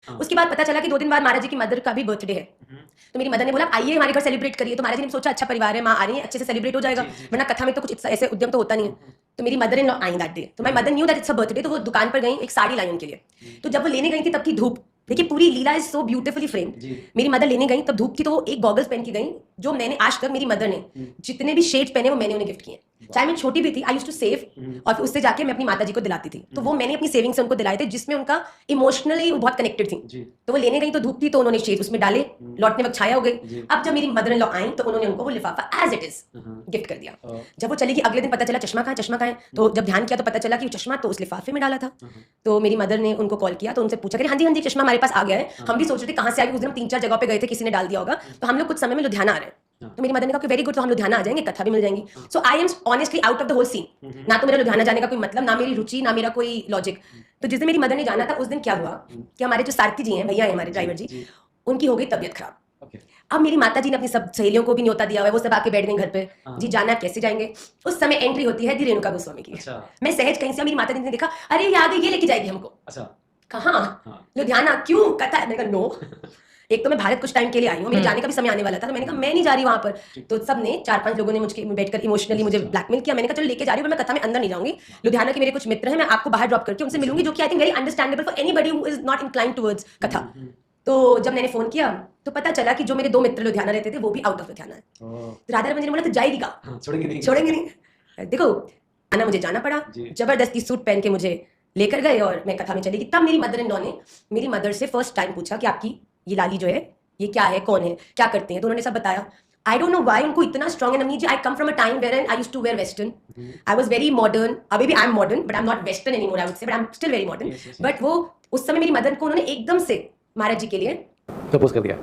हाँ। उसके बाद पता चला कि 2 दिन बाद महाराज जी की मदर का भी बर्थडे है। तो मेरी मदर ने बोला आइए हमारे घर सेलिब्रेट करिए। तो महाराज जी ने सोचा अच्छा परिवार है, माँ आ रही है, अच्छे से सेलिब्रेट हो जाएगा, वरना कथा में तो कुछ ऐसे उद्यम तो होता नहीं है। तो मेरी मदर इन लॉ आई दैट डे। तो my mother knew that it's a birthday. तो वो दुकान पर गई, एक साड़ी लाई उनके लिए। तो जब वो लेने गई थी तब की धूप, देखिए पूरी लीला इज सो ब्यूटीफुली फ्रेम्ड। मेरी मदर लेने गई तब धूप थी, तो वो एक गॉगल्स पहन के गई जो मैंने आज तक मेरी मदर ने जितने भी शेड्स पहने वो मैंने उन्हें गिफ्ट किए। चाहे मैं छोटी भी थी, आई यूज्ड टू सेव और फिर उससे जाके मैं अपनी माता जी को दिलाती थी। तो वो मैंने अपनी सेविंग से उनको दिलाए थे, जिसमें उनका इमोशनली वो बहुत कनेक्टेड थी। तो वो लेने गई तो धूप थी, तो उन्होंने शेड्स उसमें डाले, लौटने वक्त छाया हो गई। अब जब मेरी मदर इन लॉ आई तो उन्होंने उनको वो लिफाफा एज इट इज गिफ्ट कर दिया। जब वो चली गई अगले दिन पता चला चश्मा कहाँ है, चश्मा कहाँ है। तो जब ध्यान किया तो पता चला कि वो चश्मा तो उस लिफाफे में डाला था। तो मेरी मदर ने उनको कॉल किया, तो उनसे पूछा कि हाँ जी चश्मा हमारे पास आ गया है। हम भी सोच रहे थे कहाँ से आ गया, उस दिन हम 3-4 जगह पे गए थे, किसी ने डाल दिया होगा, तो हम लोग कुछ समय में लुधियाना आ रहे हैं। तो मेरी मदर ने कहा कि वेरी गुड, तो हम लुधियाना आ जाएंगे, कथा भी मिल जाएंगी। So I am honestly out of the whole scene. ना तो मेरा लुधियाना जाने का कोई मतलब, ना मेरी रुचि, ना मेरा कोई लॉजिक। तो जिस दिन मेरी मदर ने जाना था उस दिन क्या हुआ कि हमारे जो सारथी जी हैं, भैया हैं हमारे ड्राइवर जी, उनकी हो गई तबीयत खराब। अब मेरी माता जी ने अपनी सब सहेलियों को भी न्योता दिया हुआ है, वो सब आके बैठ गई घर पे। जी जाना है, कैसे जाएंगे। उस समय एंट्री होती है दी रेणुका गोस्वामी की। मैं सहज कहीं से, मेरी माता जी ने देखा, अरे ये आ गई, ये लेके जाएगी हमको। कहाँ? लुधियाना। क्यों? कथा है। मैंने कहा नो, एक तो मैं भारत कुछ टाइम के लिए आई हूँ, मेरे जाने का भी समय आने वाला था। तो मैंने कहा मैं नहीं जा रही वहां पर। तो सब ने 4-5 लोगों ने मुझे बैठकर इमोशनली मुझे ब्लैकमेल किया। मैंने कहा चलो लेके जा रही हूँ, मैं कथा में अंदर नहीं जाऊंगी। लुधियाना के मेरे कुछ मित्र हैं, मैं आपको बाहर ड्रॉप करके उनसे मिलूंगी, जो कि I think very understandable for anybody who is not inclined towards कथा। तो जब मैंने फोन किया तो पता चला कि जो मेरे 2 मित्र लुधियाना रहते थे वो भी आउट ऑफ लुधियाना है। तो राधा रमन जी ने बोला तो जाएगी कहाँ? छोड़ेंगे नहीं। देखो आना, मुझे जाना पड़ा, जबरदस्ती सूट पहन के मुझे लेकर गए और मैं कथा में चली गई। तब मेरी मदर इन लॉ ने मेरी मदर से फर्स्ट टाइम पूछा कि आपकी ये लाली जो है ये क्या है, कौन है, क्या करते हैं। तो उन्होंने सब बताया। आई डोंट नो व्हाई उनको इतना स्ट्रॉन्ग है। Navneet ji, I come from a time where I used to wear western. I was very modern. अभी भी I am modern but I am not western anymore, I would say, but I am still very modern. But वो उस समय मेरी mother को उन्होंने एकदम से महाराज जी के लिए प्रपोज कर दिया।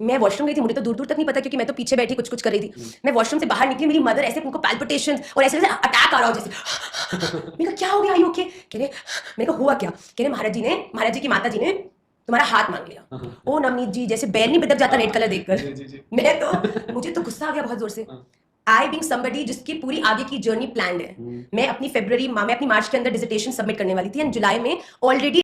मैं वॉशरूम गई थी, मुझे तो दूर दूर तक नहीं पता क्योंकि मैं तो पीछे बैठी कुछ कर रही थी। मैं वॉशरूम से बाहर निकली, मेरी मदर ऐसे उनको पैल्पिटेशंस और ऐसे अटैक आ रहा हो जैसे। मैंने कहा क्या हो गया, ओके? कह रहे, मैंने कहा हुआ क्या? कह रहे महाराज जी की माता जी ने तुम्हारा हाथ मांग लिया। ओ नवनीत जी, जैसे बैर नहीं बिदक जाता रेड कलर देखकर। मुझे तो गुस्सा आ गया बहुत जोर से। आई बीइंग समबडी जिसकी पूरी आगे की जर्नी प्लान्ड है। मैं अपनी मार्च के अंदर डिसर्टेशन सबमिट करने वाली थी एंड जुलाई में ऑलरेडी